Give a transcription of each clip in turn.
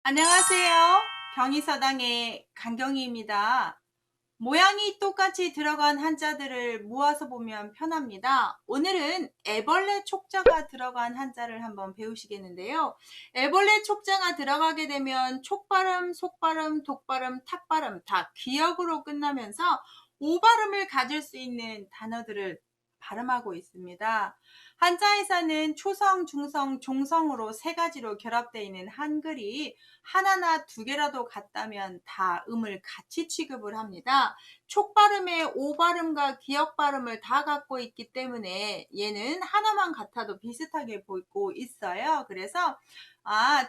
안녕하세요. 경희서당의 강경희입니다. 모양이 똑같이 들어간 한자들을 모아서 보면 편합니다. 오늘은 애벌레 촉자가 들어간 한자를 한번 배우시겠는데요. 애벌레 촉자가 들어가게 되면 촉발음, 속발음, 독발음, 탁발음 다 기역으로 끝나면서 오발음을 가질 수 있는 단어들을 발음하고 있습니다. 한자에서는 초성, 중성, 종성으로 세 가지로 결합되어 있는 한글이 하나나 두 개라도 같다면 다 음을 같이 취급을 합니다. 촉발음의 오발음과 기역발음을 다 갖고 있기 때문에 얘는 하나만 같아도 비슷하게 보이고 있어요. 그래서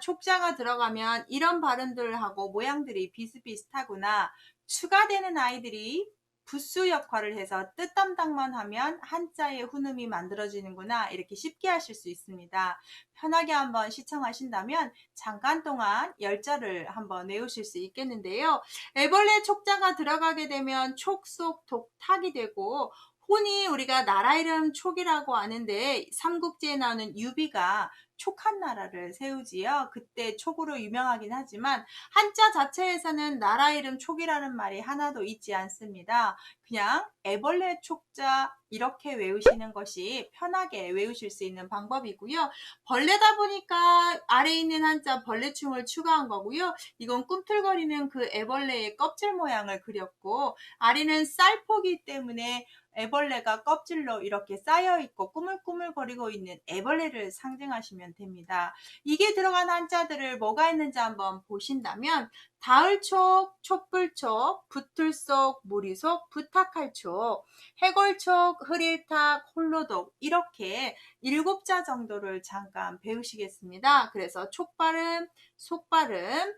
촉자가 들어가면 이런 발음들하고 모양들이 비슷비슷하구나. 추가되는 아이들이 부수 역할을 해서 뜻 담당만 하면 한자의 훈음이 만들어지는구나, 이렇게 쉽게 하실 수 있습니다. 편하게 한번 시청하신다면 잠깐 동안 열자를 한번 외우실 수 있겠는데요. 애벌레 촉자가 들어가게 되면 촉, 속, 독, 탁이 되고, 혼이 우리가 나라 이름 촉이라고 아는데 삼국지에 나오는 유비가 촉한 나라를 세우지요. 그때 촉으로 유명하긴 하지만 한자 자체에서는 나라 이름 촉이라는 말이 하나도 있지 않습니다. 그냥 애벌레 촉자 이렇게 외우시는 것이 편하게 외우실 수 있는 방법이고요. 벌레다 보니까 아래에 있는 한자 벌레충을 추가한 거고요. 이건 꿈틀거리는 그 애벌레의 껍질 모양을 그렸고, 아래는 쌀포기 때문에 애벌레가 껍질로 이렇게 쌓여있고 꾸물꾸물거리고 있는 애벌레를 상징하시면 됩니다. 이게 들어간 한자들을 뭐가 있는지 한번 보신다면 다을촉, 촛불촉, 붙을속, 무리속, 부탁할촉, 해골촉, 흐릴탁, 홀로독 이렇게 7자 정도를 잠깐 배우시겠습니다. 그래서 촉발음, 속발음,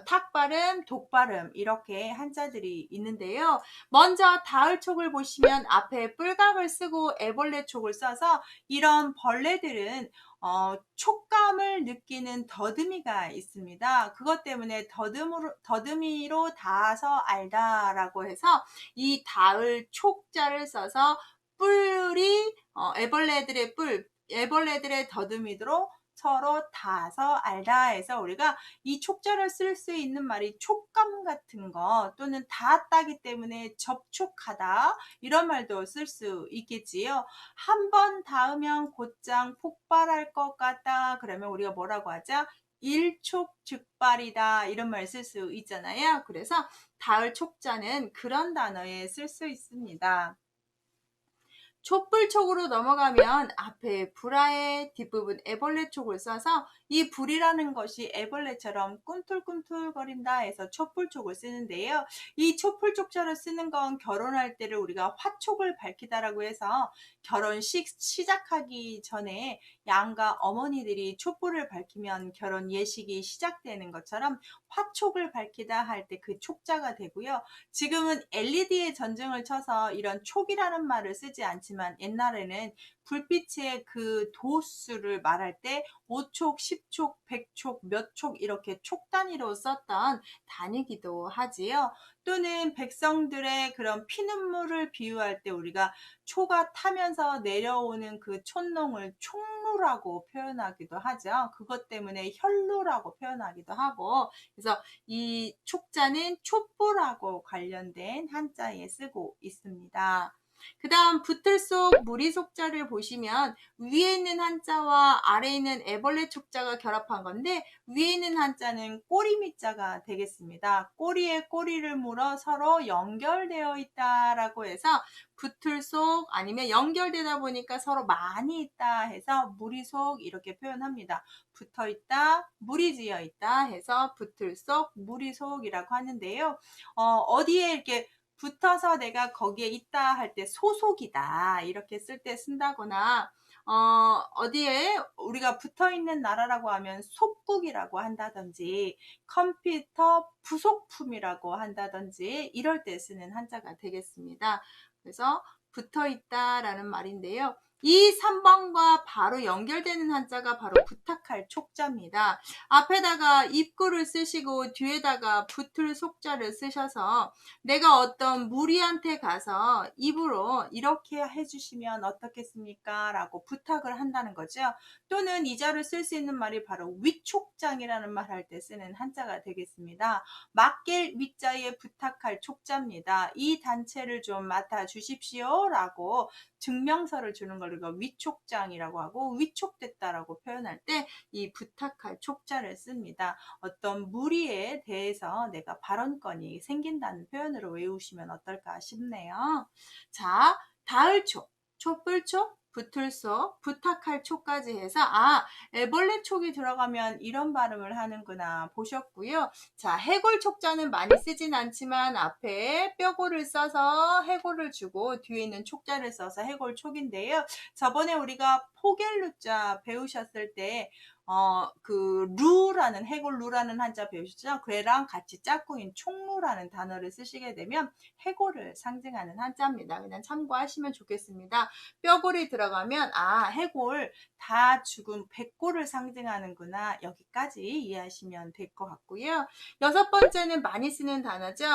탁발음, 독발음 이렇게 한자들이 있는데요. 먼저 다을촉을 보시면 앞에 뿔각을 쓰고 애벌레 촉을 써서 이런 벌레들은 촉감을 느끼는 더듬이가 있습니다. 그것 때문에 더듬이로 닿아서 알다라고 해서 이 닿을 촉자를 써서 뿔이 애벌레들의 더듬이로 서로 닿아서 알다 해서 우리가 이 촉자를 쓸 수 있는 말이 촉감 같은 거, 또는 닿았다기 때문에 접촉하다 이런 말도 쓸 수 있겠지요. 한 번 닿으면 곧장 폭발할 것 같다 그러면 우리가 뭐라고 하죠? 일촉즉발이다 이런 말 쓸 수 있잖아요. 그래서 닿을 촉자는 그런 단어에 쓸 수 있습니다. 촛불촉으로 넘어가면 앞에 불화의 뒷부분 애벌레 촉을 써서 이 불이라는 것이 애벌레처럼 꿈틀꿈틀거린다 해서 촛불촉을 쓰는데요. 이 촛불촉자를 쓰는 건 결혼할 때를 우리가 화촉을 밝히다라고 해서 결혼식 시작하기 전에 양가 어머니들이 촛불을 밝히면 결혼 예식이 시작되는 것처럼 화촉을 밝히다 할 때 그 촉자가 되고요. 지금은 LED의 전증을 쳐서 이런 촉이라는 말을 쓰지 않지만 옛날에는 불빛의 그 도수를 말할 때 5촉, 10촉, 100촉, 몇 촉 이렇게 촉 단위로 썼던 단위기도 하지요. 또는 백성들의 그런 피눈물을 비유할 때 우리가 초가 타면서 내려오는 그 촛농을 촉루라고 표현하기도 하죠. 그것 때문에 혈루라고 표현하기도 하고, 그래서 이 촉자는 촛불하고 관련된 한자에 쓰고 있습니다. 그 다음 붙을속 무리속자를 보시면 위에 있는 한자와 아래에 있는 애벌레 촉자가 결합한 건데, 위에 있는 한자는 꼬리밑자가 되겠습니다. 꼬리에 꼬리를 물어 서로 연결되어 있다라고 해서 붙을속, 아니면 연결되다 보니까 서로 많이 있다 해서 무리속 이렇게 표현합니다. 붙어 있다, 물이 지어 있다 해서 붙을속, 무리속이라고 하는데요. 어디에 이렇게 붙어서 내가 거기에 있다 할 때 소속이다 이렇게 쓸 때 쓴다거나, 어디에 우리가 붙어 있는 나라라고 하면 속국이라고 한다든지, 컴퓨터 부속품이라고 한다든지 이럴 때 쓰는 한자가 되겠습니다. 그래서 붙어 있다라는 말인데요. 이 3번과 바로 연결되는 한자가 바로 부탁할 촉자입니다. 앞에다가 입구를 쓰시고 뒤에다가 붙을 속자를 쓰셔서 내가 어떤 무리한테 가서 입으로 이렇게 해주시면 어떻겠습니까? 라고 부탁을 한다는 거죠. 또는 이 자를 쓸 수 있는 말이 바로 위촉장이라는 말 할 때 쓰는 한자가 되겠습니다. 맡길 위자에 부탁할 촉자입니다. 이 단체를 좀 맡아주십시오 라고 증명서를 주는 걸 우리가 위촉장이라고 하고, 위촉됐다라고 표현할 때 이 부탁할 촉자를 씁니다. 어떤 무리에 대해서 내가 발언권이 생긴다는 표현으로 외우시면 어떨까 싶네요. 자, 닿을촉, 촛불촉, 붙을속, 부탁할 촉까지 해서 애벌레 촉이 들어가면 이런 발음을 하는구나 보셨고요. 자, 해골 촉자는 많이 쓰진 않지만 앞에 뼈골을 써서 해골을 주고 뒤에 있는 촉자를 써서 해골 촉인데요. 저번에 우리가 포겔루자 배우셨을 때 루라는, 해골 루라는 한자 배우셨죠? 그래랑 같이 짝꿍인 촉루라는 단어를 쓰시게 되면 해골을 상징하는 한자입니다. 그냥 참고하시면 좋겠습니다. 뼈골이 들어가면 해골 다 죽은 백골을 상징하는구나. 여기까지 이해하시면 될 것 같고요. 6번째는 많이 쓰는 단어죠.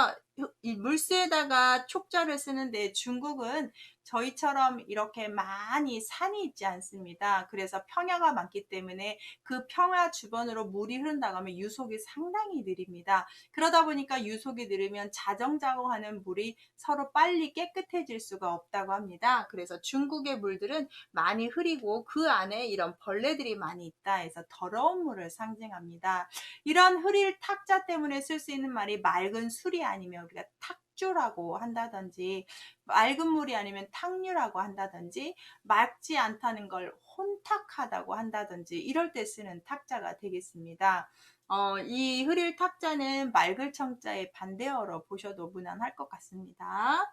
이 물수에다가 촉자를 쓰는데 중국은 저희처럼 이렇게 많이 산이 있지 않습니다. 그래서 평야가 많기 때문에 그 평야 주변으로 물이 흐른다고 하면 유속이 상당히 느립니다. 그러다 보니까 유속이 느리면 자정자곡하는 물이 서로 빨리 깨끗해질 수가 없다고 합니다. 그래서 중국의 물들은 많이 흐리고 그 안에 이런 벌레들이 많이 있다 해서 더러운 물을 상징합니다. 이런 흐릴 탁자 때문에 쓸 수 있는 말이 맑은 술이 아니면 우리가 탁주라고 한다든지, 맑은 물이 아니면 탁류라고 한다든지, 맑지 않다는 걸 혼탁하다고 한다든지 이럴 때 쓰는 탁자가 되겠습니다. 이 흐릴 탁자는 맑을 청자의 반대어로 보셔도 무난할 것 같습니다.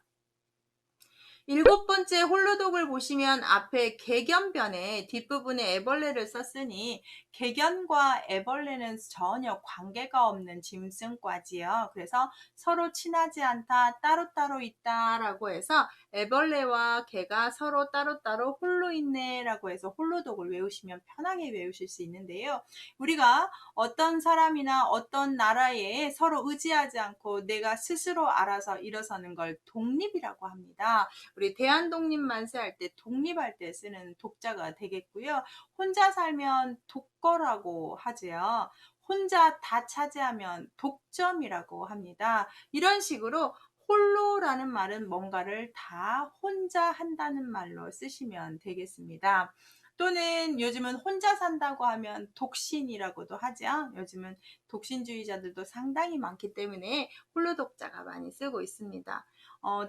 7번째 홀로독을 보시면 앞에 개견변에 뒷부분에 애벌레를 썼으니 개견과 애벌레는 전혀 관계가 없는 짐승과지요. 그래서 서로 친하지 않다, 따로따로 있다라고 해서 애벌레와 개가 서로 따로따로 홀로 있네라고 해서 홀로독을 외우시면 편하게 외우실 수 있는데요. 우리가 어떤 사람이나 어떤 나라에 서로 의지하지 않고 내가 스스로 알아서 일어서는 걸 독립이라고 합니다. 우리 대한독립 만세할 때 독립할 때 쓰는 독자가 되겠고요. 혼자 살면 독거라고 하지요. 혼자 다 차지하면 독점이라고 합니다. 이런 식으로 홀로라는 말은 뭔가를 다 혼자 한다는 말로 쓰시면 되겠습니다. 또는 요즘은 혼자 산다고 하면 독신이라고도 하죠. 요즘은 독신주의자들도 상당히 많기 때문에 홀로 독자가 많이 쓰고 있습니다.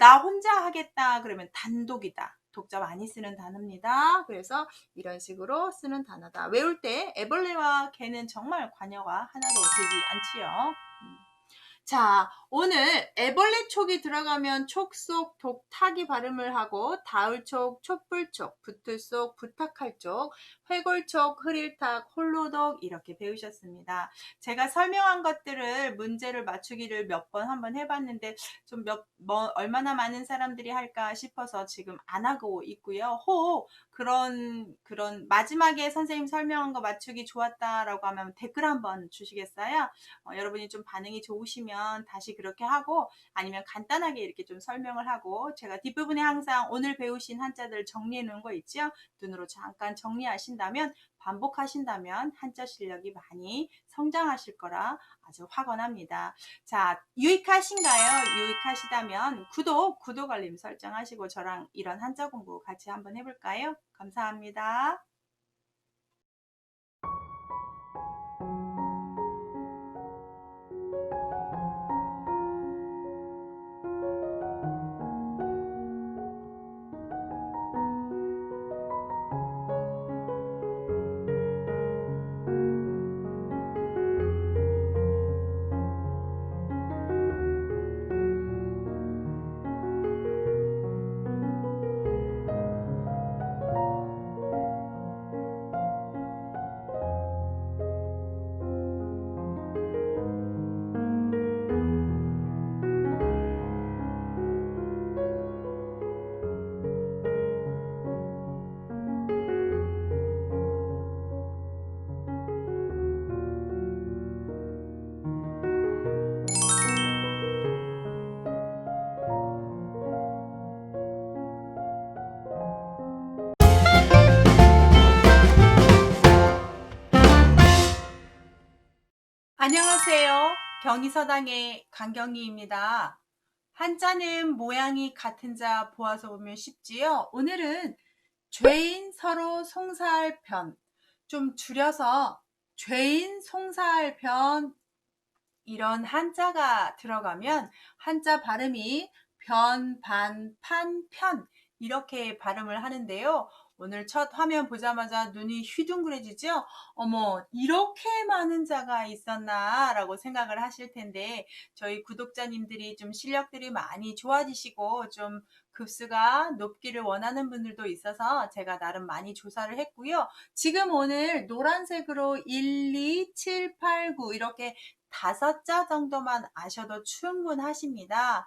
나 혼자 하겠다 그러면 단독이다. 독자 많이 쓰는 단어입니다. 그래서 이런 식으로 쓰는 단어다. 외울 때 애벌레와 개는 정말 관여가 하나도 되지 않지요. 자, 오늘 애벌레 촉이 들어가면 촉속, 독탁이 발음을 하고 닿을촉, 촛불촉, 붙을속, 부탁할 쪽, 회골촉, 흐릴탁, 홀로독 이렇게 배우셨습니다. 제가 설명한 것들을 문제를 맞추기를 몇 번 한번 해봤는데 좀 얼마나 많은 사람들이 할까 싶어서 지금 안 하고 있고요. 혹 그런 마지막에 선생님 설명한 거 맞추기 좋았다라고 하면 댓글 한번 주시겠어요? 여러분이 좀 반응이 좋으시면 다시 그렇게 하고 아니면 간단하게 이렇게 좀 설명을 하고 제가 뒷부분에 항상 오늘 배우신 한자들 정리해 놓은 거 있죠? 눈으로 잠깐 정리하신다면 반복하신다면 한자 실력이 많이 성장하실 거라 아주 확언합니다. 자, 유익하신가요? 유익하시다면 구독 알림 설정하시고 저랑 이런 한자 공부 같이 한번 해볼까요? 감사합니다. 안녕하세요. 경희서당의 강경희입니다. 한자는 모양이 같은 자 보아서 보면 쉽지요. 오늘은 죄인 서로 송사할 편, 좀 줄여서 죄인 송사할 편, 이런 한자가 들어가면 한자 발음이 변, 반, 판, 편 이렇게 발음을 하는데요. 오늘 첫 화면 보자마자 눈이 휘둥그레지죠? 어머, 이렇게 많은 자가 있었나? 라고 생각을 하실 텐데, 저희 구독자님들이 좀 실력들이 많이 좋아지시고, 좀 급수가 높기를 원하는 분들도 있어서 제가 나름 많이 조사를 했고요. 지금 오늘 노란색으로 1, 2, 7, 8, 9 이렇게 5자 정도만 아셔도 충분하십니다.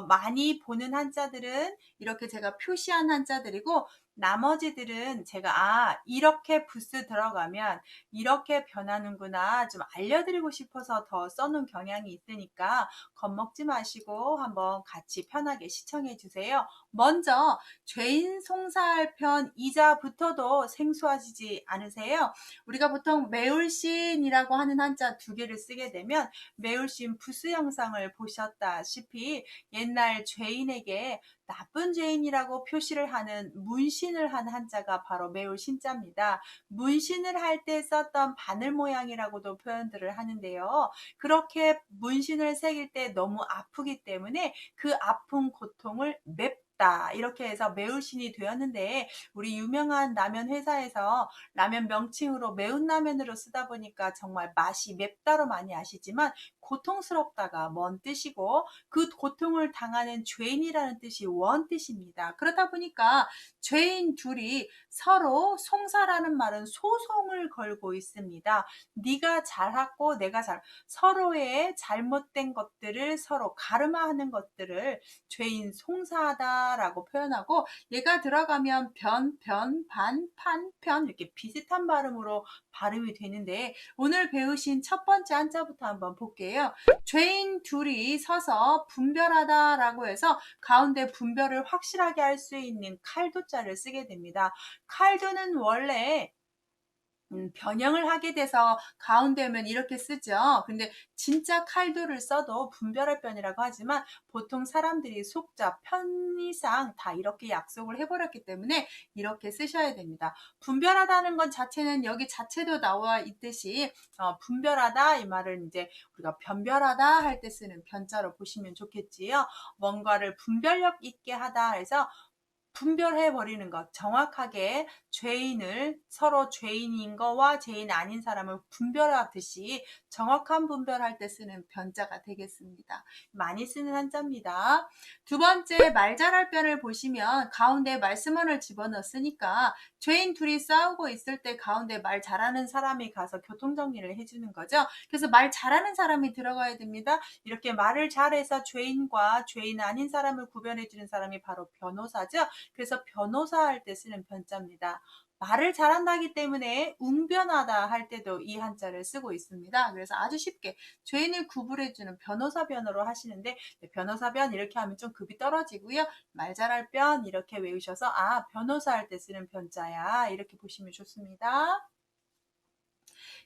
많이 보는 한자들은 이렇게 제가 표시한 한자들이고, 나머지들은 제가 이렇게 부스 들어가면 이렇게 변하는구나 좀 알려드리고 싶어서 더 써놓은 경향이 있으니까 겁먹지 마시고 한번 같이 편하게 시청해 주세요. 먼저 죄인 송사할 편 이자부터도 생소하시지 않으세요? 우리가 보통 매울신이라고 하는 한자 2개를 쓰게 되면 매울신 부수 영상을 보셨다시피 옛날 죄인에게 나쁜 죄인이라고 표시를 하는 문신을 한 한자가 바로 매울신자입니다. 문신을 할 때 썼던 바늘 모양이라고도 표현들을 하는데요. 그렇게 문신을 새길 때 너무 아프기 때문에 그 아픈 고통을 맵다 이렇게 해서 매울신이 되었는데, 우리 유명한 라면 회사에서 라면 명칭으로 매운 라면으로 쓰다 보니까 정말 맛이 맵다로 많이 아시지만 고통스럽다가 먼 뜻이고, 그 고통을 당하는 죄인이라는 뜻이 원 뜻입니다. 그러다 보니까 죄인 둘이 서로 송사라는 말은 소송을 걸고 있습니다. 네가 잘하고 내가 서로의 잘못된 것들을 서로 가름화하는 것들을 죄인 송사하다라고 표현하고, 얘가 들어가면 변, 반, 판, 편 이렇게 비슷한 발음으로 발음이 되는데, 오늘 배우신 첫 번째 한자부터 한번 볼게요. 죄인 둘이 서서 분별하다라고 해서 가운데 분별을 확실하게 할 수 있는 칼도자를 쓰게 됩니다. 칼도는 원래 변형을 하게 돼서 가운데면 이렇게 쓰죠. 근데 진짜 칼도를 써도 분별할 편이라고 하지만 보통 사람들이 속자, 편의상 다 이렇게 약속을 해버렸기 때문에 이렇게 쓰셔야 됩니다. 분별하다는 것 자체는 여기 자체도 나와 있듯이 분별하다 이 말을 이제 우리가 변별하다 할 때 쓰는 변자로 보시면 좋겠지요. 뭔가를 분별력 있게 하다 해서 분별해 버리는 것, 정확하게 죄인을 서로 죄인인 거와 죄인 아닌 사람을 분별하듯이 정확한 분별할 때 쓰는 변자가 되겠습니다. 많이 쓰는 한자입니다. 두 번째, 말 잘할 변을 보시면 가운데 말씀원을 집어넣었으니까 죄인 둘이 싸우고 있을 때 가운데 말 잘하는 사람이 가서 교통정리를 해주는 거죠. 그래서 말 잘하는 사람이 들어가야 됩니다. 이렇게 말을 잘해서 죄인과 죄인 아닌 사람을 구별해주는 사람이 바로 변호사죠. 그래서 변호사 할 때 쓰는 변자입니다. 말을 잘한다기 때문에 웅변하다 할 때도 이 한자를 쓰고 있습니다. 그래서 아주 쉽게 죄인을 구분해주는 변호사 변으로 하시는데, 변호사 변 이렇게 하면 좀 급이 떨어지고요. 말 잘할 변 이렇게 외우셔서 변호사 할 때 쓰는 변자야 이렇게 보시면 좋습니다.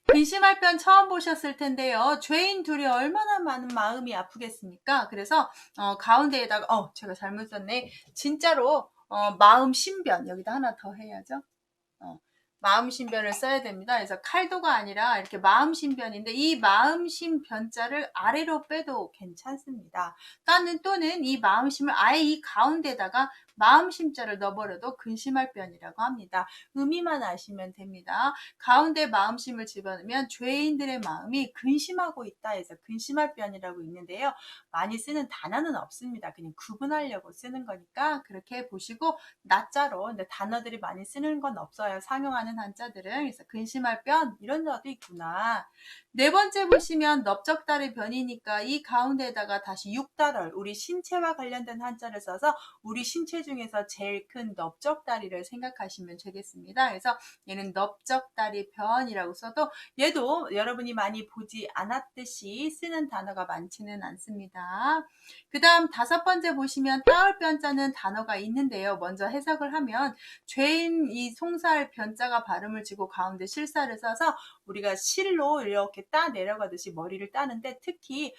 근심할 변 처음 보셨을 텐데요. 죄인 둘이 얼마나 많은 마음이 아프겠습니까? 그래서 가운데에다가 제가 잘못 썼네. 진짜로 마음 신변 여기다 하나 더 해야죠. 마음 신변을 써야 됩니다. 그래서 칼도가 아니라 이렇게 마음 신변인데, 이 마음 신변자를 아래로 빼도 괜찮습니다. 또는 이 마음 심을 아예 이 가운데다가 마음 심자를 넣어버려도 근심할 변이라고 합니다. 의미만 아시면 됩니다. 가운데 마음심을 집어넣으면 죄인들의 마음이 근심하고 있다 해서 근심할 변이라고 있는데요. 많이 쓰는 단어는 없습니다. 그냥 구분하려고 쓰는 거니까 그렇게 보시고, 낮자로 근데 단어들이 많이 쓰는 건 없어요. 상용하는 한자들은. 그래서 근심할 변 이런 자도 있구나. 네 번째 보시면 넓적다리 변이니까 이 가운데에다가 다시 육다를 우리 신체와 관련된 한자를 써서 우리 신체 중에서 제일 큰 넓적다리를 생각하시면 되겠습니다. 그래서 얘는 넓적다리 변이라고 써도 얘도 여러분이 많이 보지 않았듯이 쓰는 단어가 많지는 않습니다. 그 다음 5번째 보시면 따을 변자는 단어가 있는데요. 먼저 해석을 하면 죄인 이 송사할 변자가 위에다가 발음을 지고 가운데 실사를 써서 우리가 실로 이렇게 따 내려가듯이 머리를 따는데, 특히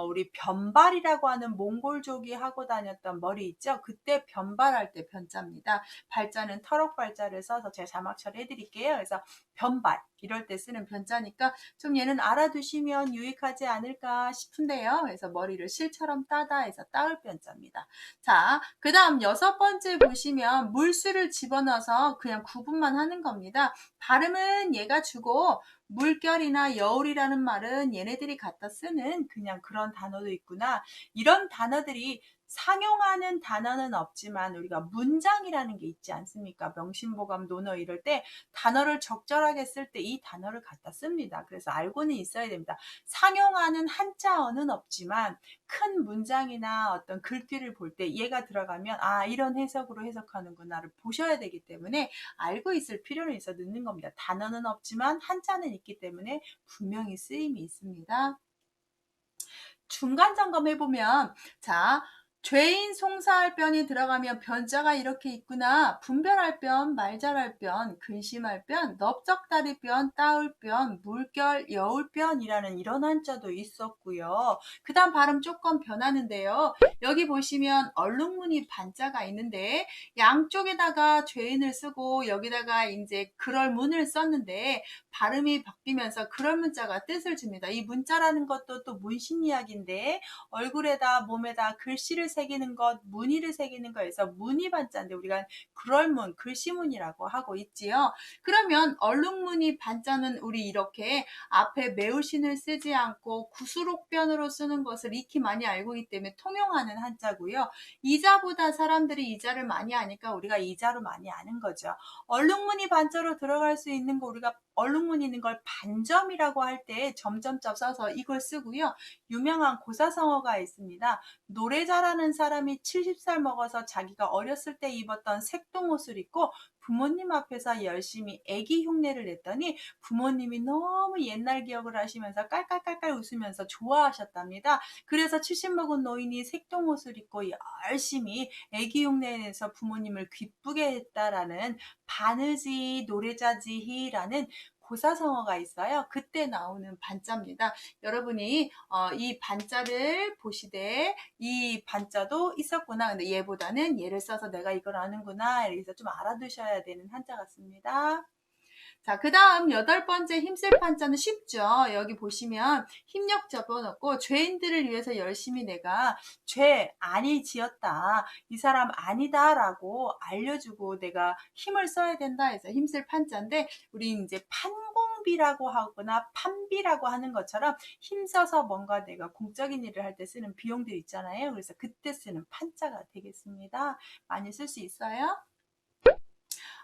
우리 변발이라고 하는 몽골족이 하고 다녔던 머리 있죠? 그때 변발할 때 변자입니다. 발자는 터럭 발자를 써서 제가 자막 처리해드릴게요. 그래서 변발 이럴 때 쓰는 변자니까 좀 얘는 알아두시면 유익하지 않을까 싶은데요. 그래서 머리를 실처럼 따다 해서 따을 변자입니다. 자, 그 다음 6번째 보시면 물수를 집어넣어서 그냥 구분만 하는 겁니다. 발음은 얘가 주고 물결이나 여울이라는 말은 얘네들이 갖다 쓰는 그냥 그런 단어도 있구나. 이런 단어들이 상용하는 단어는 없지만 우리가 문장이라는 게 있지 않습니까? 명심보감, 논어 이럴 때 단어를 적절하게 쓸 때 이 단어를 갖다 씁니다. 그래서 알고는 있어야 됩니다. 상용하는 한자어는 없지만 큰 문장이나 어떤 글귀를 볼 때 얘가 들어가면 아, 이런 해석으로 해석하는구나를 보셔야 되기 때문에 알고 있을 필요는 있어 넣는 겁니다. 단어는 없지만 한자는 있기 때문에 분명히 쓰임이 있습니다. 중간 점검해보면, 자, 죄인 송사할 변이 들어가면 변자가 이렇게 있구나. 분별할 변, 말잘할 변, 근심할 변, 넓적다리 변, 따울 변, 물결, 여울 변이라는 이런 한자도 있었고요. 그 다음 발음 조금 변하는데요. 여기 보시면 얼룩무늬 반자가 있는데 양쪽에다가 죄인을 쓰고 여기다가 이제 그럴 문을 썼는데 발음이 바뀌면서 그럴 문자가 뜻을 줍니다. 이 문자라는 것도 또 문신 이야기인데 얼굴에다 몸에다 글씨를 새기는 것, 무늬를 새기는 거에서 무늬 반자인데 우리가 그럴문, 글씨문이라고 하고 있지요. 그러면 얼룩무늬 반자는 우리 이렇게 앞에 매울신을 쓰지 않고 구수록변으로 쓰는 것을 익히 많이 알고 있기 때문에 통용하는 한자고요. 이자보다 사람들이 이자를 많이 아니까 우리가 이자로 많이 아는 거죠. 얼룩무늬 반자로 들어갈 수 있는 거 우리가 얼룩무늬 있는 걸 반점이라고 할 때 점점점 써서 이걸 쓰고요. 유명한 고사성어가 있습니다. 노래 잘하는 사람이 70살 먹어서 자기가 어렸을 때 입었던 색동옷을 입고 부모님 앞에서 열심히 애기 흉내를 냈더니 부모님이 너무 옛날 기억을 하시면서 깔깔깔깔 웃으면서 좋아하셨답니다. 그래서 70 먹은 노인이 색동옷을 입고 열심히 애기 흉내 내서 부모님을 기쁘게 했다라는 바느지 노래자지히라는 고사성어가 있어요. 그때 나오는 반자입니다. 여러분이 이 반자를 보시되 이 반자도 있었구나. 근데 얘보다는 얘를 써서 내가 이걸 아는구나. 이래서 좀 알아두셔야 되는 한자 같습니다. 자, 그 다음 8번째 힘쓸 판자는 쉽죠. 여기 보시면 힘력 접어넣고 죄인들을 위해서 열심히 내가 죄 아니 지었다. 이 사람 아니다 라고 알려주고 내가 힘을 써야 된다 해서 힘쓸 판자인데 우리 이제 판공비라고 하거나 판비라고 하는 것처럼 힘써서 뭔가 내가 공적인 일을 할 때 쓰는 비용들 있잖아요. 그래서 그때 쓰는 판자가 되겠습니다. 많이 쓸 수 있어요.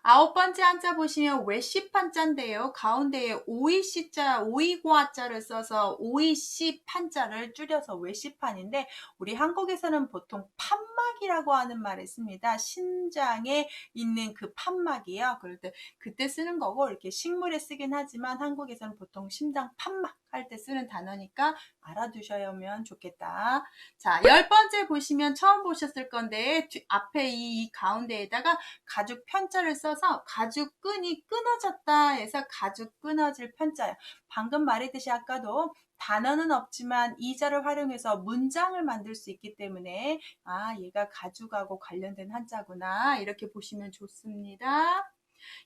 9번째 한자 보시면 외시 판자인데요. 가운데에 오이시자, 오이고아자를 써서 오이시 판자를 줄여서 외시판인데 우리 한국에서는 보통 판막이라고 하는 말을 씁니다. 신장에 있는 그 판막이요. 그럴 때 그때 쓰는 거고 이렇게 식물에 쓰긴 하지만 한국에서는 보통 심장 판막 할 때 쓰는 단어니까 알아두셔야면 좋겠다. 자, 10번째 보시면 처음 보셨을 건데 앞에 이 가운데에다가 가죽 편자를 써서 가죽끈이 끊어졌다 해서 가죽 끊어질 편자예요. 방금 말했듯이 아까도 단어는 없지만 이자를 활용해서 문장을 만들 수 있기 때문에 아, 얘가 가죽하고 관련된 한자구나 이렇게 보시면 좋습니다.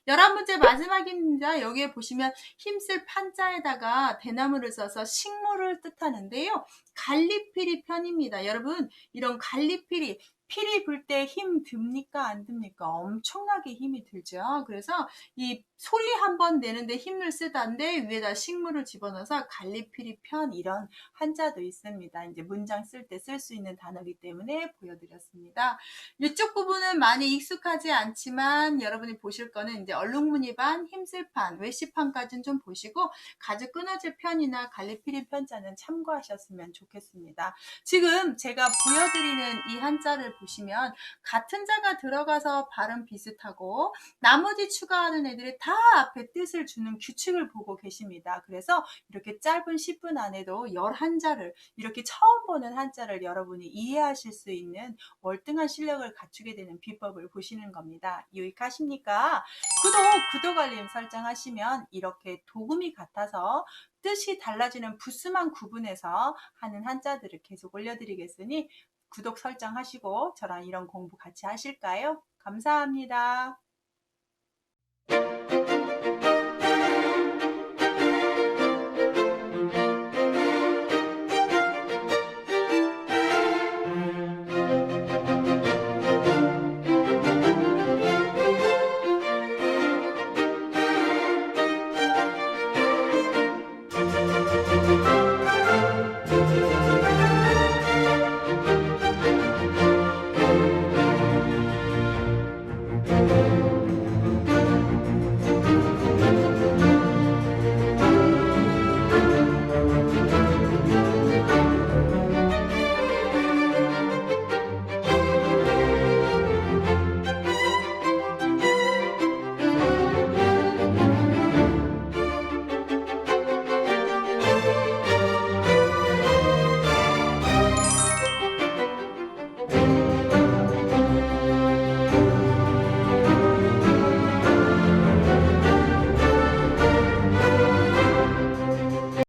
11번째 마지막입니다. 여기에 보시면 힘쓸 판자에다가 대나무를 써서 식물을 뜻하는데요. 갈리피리 편입니다. 여러분 이런 갈리피리 피리 불 때 힘 듭니까 안 듭니까? 엄청나게 힘이 들죠. 그래서 이 소리 한번 내는데 힘을 쓰다는데 위에다 식물을 집어넣어서 갈리피리 편 이런 한자도 있습니다. 이제 문장 쓸 때 쓸 수 있는 단어이기 때문에 보여드렸습니다. 이쪽 부분은 많이 익숙하지 않지만 여러분이 보실 거는 이제 얼룩무늬반, 힘쓸판, 외시판까지는 좀 보시고 가죽 끊어질 편이나 갈리피리 편자는 참고하셨으면 좋겠습니다. 지금 제가 보여드리는 이 한자를 보시면 같은 자가 들어가서 발음 비슷하고 나머지 추가하는 애들이 다 앞에 뜻을 주는 규칙을 보고 계십니다. 그래서 이렇게 짧은 10분 안에도 11자를 이렇게 처음 보는 한자를 여러분이 이해하실 수 있는 월등한 실력을 갖추게 되는 비법을 보시는 겁니다. 유익하십니까? 구독 알림 설정하시면 이렇게 도금이 같아서 뜻이 달라지는 부수만 구분해서 하는 한자들을 계속 올려드리겠으니 구독 설정하시고 저랑 이런 공부 같이 하실까요? 감사합니다.